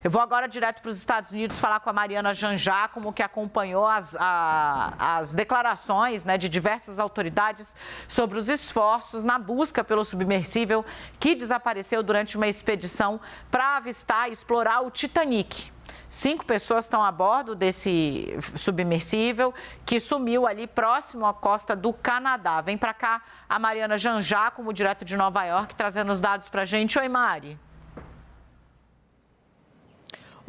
Eu vou agora direto para os Estados Unidos falar com a Mariana Jangiacomo, que acompanhou as declarações, né, de diversas autoridades sobre os esforços na busca pelo submersível que desapareceu durante uma expedição para avistar e explorar o Titanic. 5 pessoas estão a bordo desse submersível que sumiu ali próximo à costa do Canadá. Vem para cá a Mariana Jangiacomo, direto de Nova York, trazendo os dados para a gente. Oi, Mari.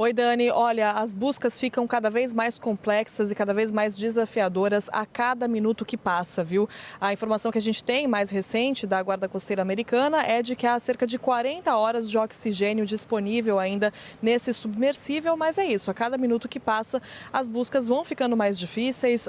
Oi, Dani. Olha, as buscas ficam cada vez mais complexas e cada vez mais desafiadoras a cada minuto que passa, viu? A informação que a gente tem, mais recente, da Guarda Costeira Americana, é de que há cerca de 40 horas de oxigênio disponível ainda nesse submersível, mas é isso, a cada minuto que passa, as buscas vão ficando mais difíceis.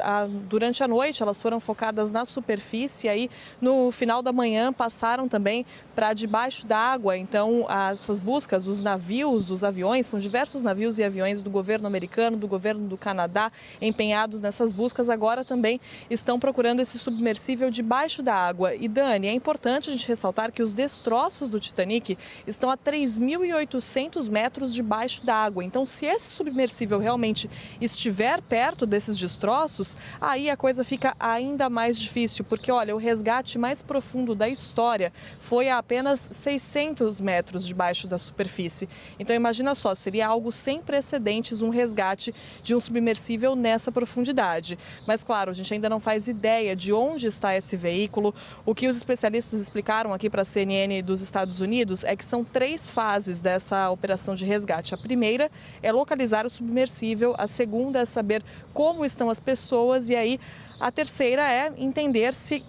Durante a noite, elas foram focadas na superfície, aí no final da manhã passaram também para debaixo d'água. Então, essas buscas, os navios, os aviões, são diversos navios e aviões do governo americano, do governo do Canadá, empenhados nessas buscas, agora também estão procurando esse submersível debaixo da água. E, Dani, é importante a gente ressaltar que os destroços do Titanic estão a 3.800 metros debaixo da água. Então, se esse submersível realmente estiver perto desses destroços, aí a coisa fica ainda mais difícil, porque, olha, o resgate mais profundo da história foi a apenas 600 metros debaixo da superfície. Então, imagina só, seria algo sem precedentes, um resgate de um submersível nessa profundidade. Mas, claro, a gente ainda não faz ideia de onde está esse veículo. O que os especialistas explicaram aqui para a CNN dos Estados Unidos é que são 3 fases dessa operação de resgate. A primeira é localizar o submersível, a segunda é saber como estão as pessoas e aí a terceira é entender se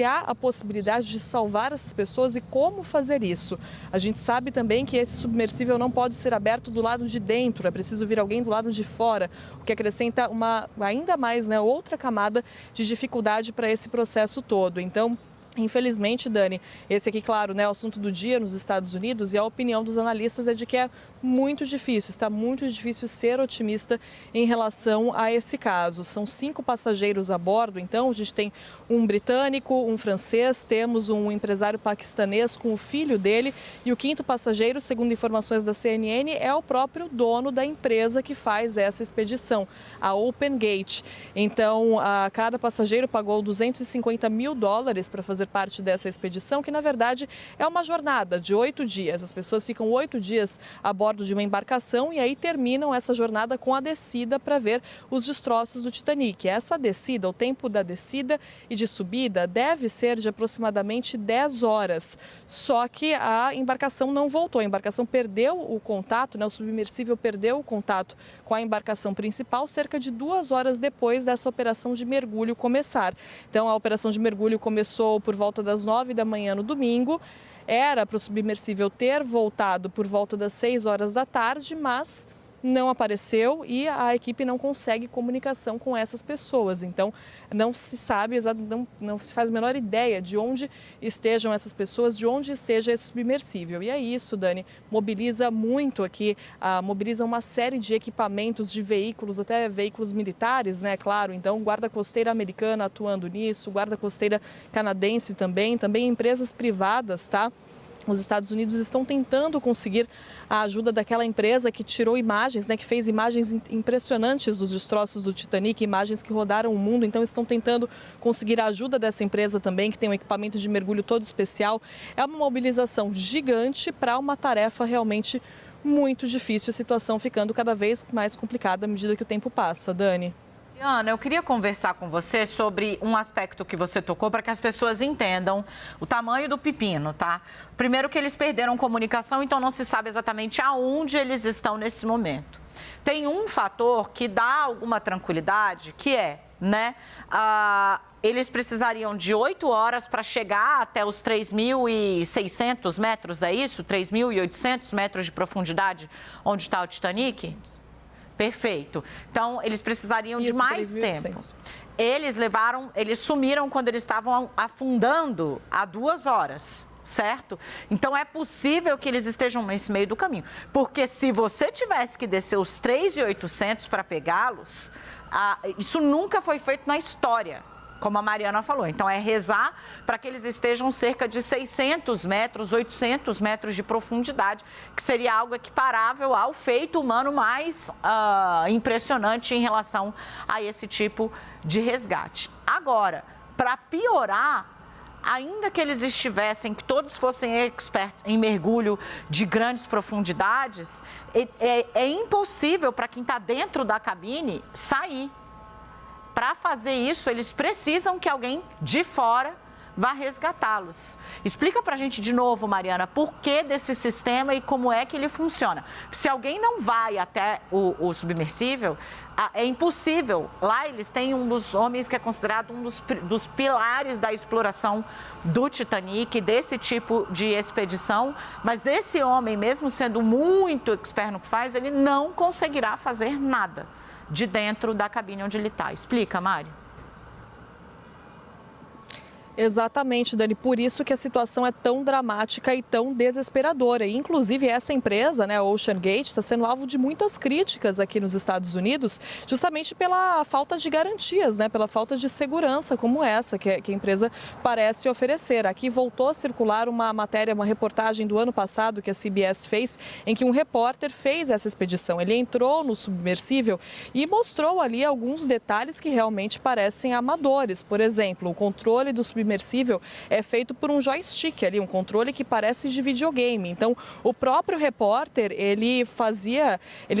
há a possibilidade de salvar essas pessoas e como fazer isso. A gente sabe também que esse submersível não pode ser aberto do lado de dentro, é preciso vir alguém do lado de fora, o que acrescenta ainda mais, né, outra camada de dificuldade para esse processo todo. Então, infelizmente, Dani, esse aqui, claro, né, é o assunto do dia nos Estados Unidos e a opinião dos analistas é de que é muito difícil, está muito difícil ser otimista em relação a esse caso. São 5 passageiros a bordo, então a gente tem um britânico, um francês, temos um empresário paquistanês com o filho dele e o 5º passageiro, segundo informações da CNN, é o próprio dono da empresa que faz essa expedição, a Open Gate. Então, cada passageiro pagou $250 mil para fazer parte dessa expedição, que na verdade é uma jornada de 8 dias. As pessoas ficam 8 dias a bordo de uma embarcação e aí terminam essa jornada com a descida para ver os destroços do Titanic. Essa descida, o tempo da descida e de subida deve ser de aproximadamente 10 horas. Só que a embarcação não voltou, a embarcação perdeu o contato, né? O submersível perdeu o contato com a embarcação principal cerca de 2 horas depois dessa operação de mergulho começar. Então, a operação de mergulho começou por volta das 9 da manhã no domingo. Era para o submersível ter voltado por volta das 6 horas da tarde, mas não apareceu e a equipe não consegue comunicação com essas pessoas. Então, não se sabe, não se faz a menor ideia de onde estejam essas pessoas, de onde esteja esse submersível. E é isso, Dani, mobiliza muito aqui, mobiliza uma série de equipamentos, de veículos, até veículos militares, né, claro. Então, Guarda Costeira Americana atuando nisso, Guarda Costeira Canadense também empresas privadas, tá? Os Estados Unidos estão tentando conseguir a ajuda daquela empresa que tirou imagens, né, que fez imagens impressionantes dos destroços do Titanic, imagens que rodaram o mundo. Então, estão tentando conseguir a ajuda dessa empresa também, que tem um equipamento de mergulho todo especial. É uma mobilização gigante para uma tarefa realmente muito difícil, a situação ficando cada vez mais complicada à medida que o tempo passa. Dani. Ana, eu queria conversar com você sobre um aspecto que você tocou para que as pessoas entendam o tamanho do pepino, tá? Primeiro que eles perderam comunicação, então não se sabe exatamente aonde eles estão nesse momento. Tem um fator que dá alguma tranquilidade, que é, né, eles precisariam de 8 horas para chegar até os 3.600 metros, é isso? 3.800 metros de profundidade onde está o Titanic? Perfeito. Então, eles precisariam de mais tempo. Eles sumiram quando eles estavam afundando há 2 horas, certo? Então, é possível que eles estejam nesse meio do caminho. Porque se você tivesse que descer os 3.800 para pegá-los, isso nunca foi feito na história. como a Mariana falou. Então, é rezar para que eles estejam cerca de 600 metros, 800 metros de profundidade, que seria algo equiparável ao feito humano mais impressionante em relação a esse tipo de resgate. Agora, para piorar, ainda que eles estivessem, que todos fossem experts em mergulho de grandes profundidades, é impossível para quem está dentro da cabine sair. Para fazer isso, eles precisam que alguém de fora vá resgatá-los. Explica para a gente de novo, Mariana, por que desse sistema e como é que ele funciona. Se alguém não vai até o submersível, é impossível. Lá eles têm um dos homens que é considerado um dos pilares da exploração do Titanic, desse tipo de expedição, mas esse homem, mesmo sendo muito expert no que faz, ele não conseguirá fazer nada de dentro da cabine onde ele está. Explica, Mari. Exatamente, Dani. Por isso que a situação é tão dramática e tão desesperadora. E, inclusive, essa empresa, né, a OceanGate, está sendo alvo de muitas críticas aqui nos Estados Unidos, justamente pela falta de garantias, né, pela falta de segurança como essa que a empresa parece oferecer. Aqui voltou a circular uma matéria, uma reportagem do ano passado que a CBS fez, em que um repórter fez essa expedição. Ele entrou no submersível e mostrou ali alguns detalhes que realmente parecem amadores. Por exemplo, o controle do submersível é feito por um joystick ali, um controle que parece de videogame. Então, o próprio repórter, ele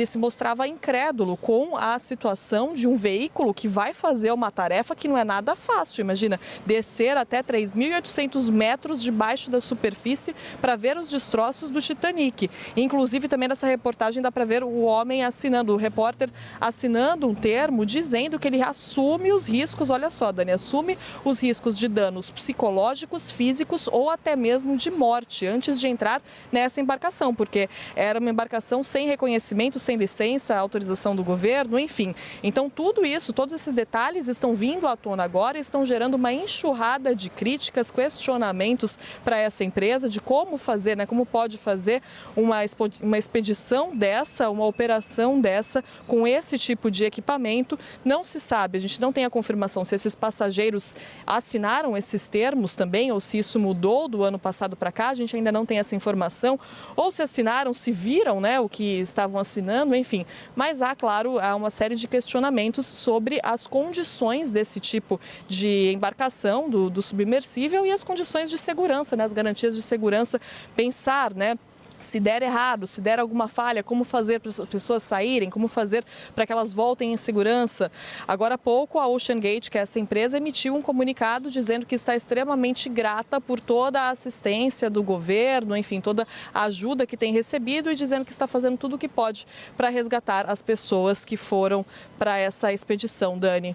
se mostrava incrédulo com a situação de um veículo que vai fazer uma tarefa que não é nada fácil. Imagina, descer até 3.800 metros debaixo da superfície para ver os destroços do Titanic. Inclusive, também nessa reportagem dá para ver o homem assinando, o repórter assinando um termo dizendo que ele assume os riscos, olha só, Dani, assume os riscos de danos psicológicos, físicos ou até mesmo de morte antes de entrar nessa embarcação, porque era uma embarcação sem reconhecimento, sem licença, autorização do governo, enfim. Então tudo isso, todos esses detalhes estão vindo à tona agora e estão gerando uma enxurrada de críticas, questionamentos para essa empresa de como fazer, né, como pode fazer uma expedição dessa, uma operação dessa com esse tipo de equipamento. Não se sabe, a gente não tem a confirmação se esses passageiros assinaram esses termos também, ou se isso mudou do ano passado para cá, a gente ainda não tem essa informação, ou se assinaram, se viram, né, o que estavam assinando, enfim. Mas há, claro, há uma série de questionamentos sobre as condições desse tipo de embarcação, do submersível, e as condições de segurança, né, as garantias de segurança, pensar, né, se der errado, se der alguma falha, como fazer para as pessoas saírem, como fazer para que elas voltem em segurança. Agora há pouco, a OceanGate, que é essa empresa, emitiu um comunicado dizendo que está extremamente grata por toda a assistência do governo, enfim, toda a ajuda que tem recebido e dizendo que está fazendo tudo o que pode para resgatar as pessoas que foram para essa expedição, Dani.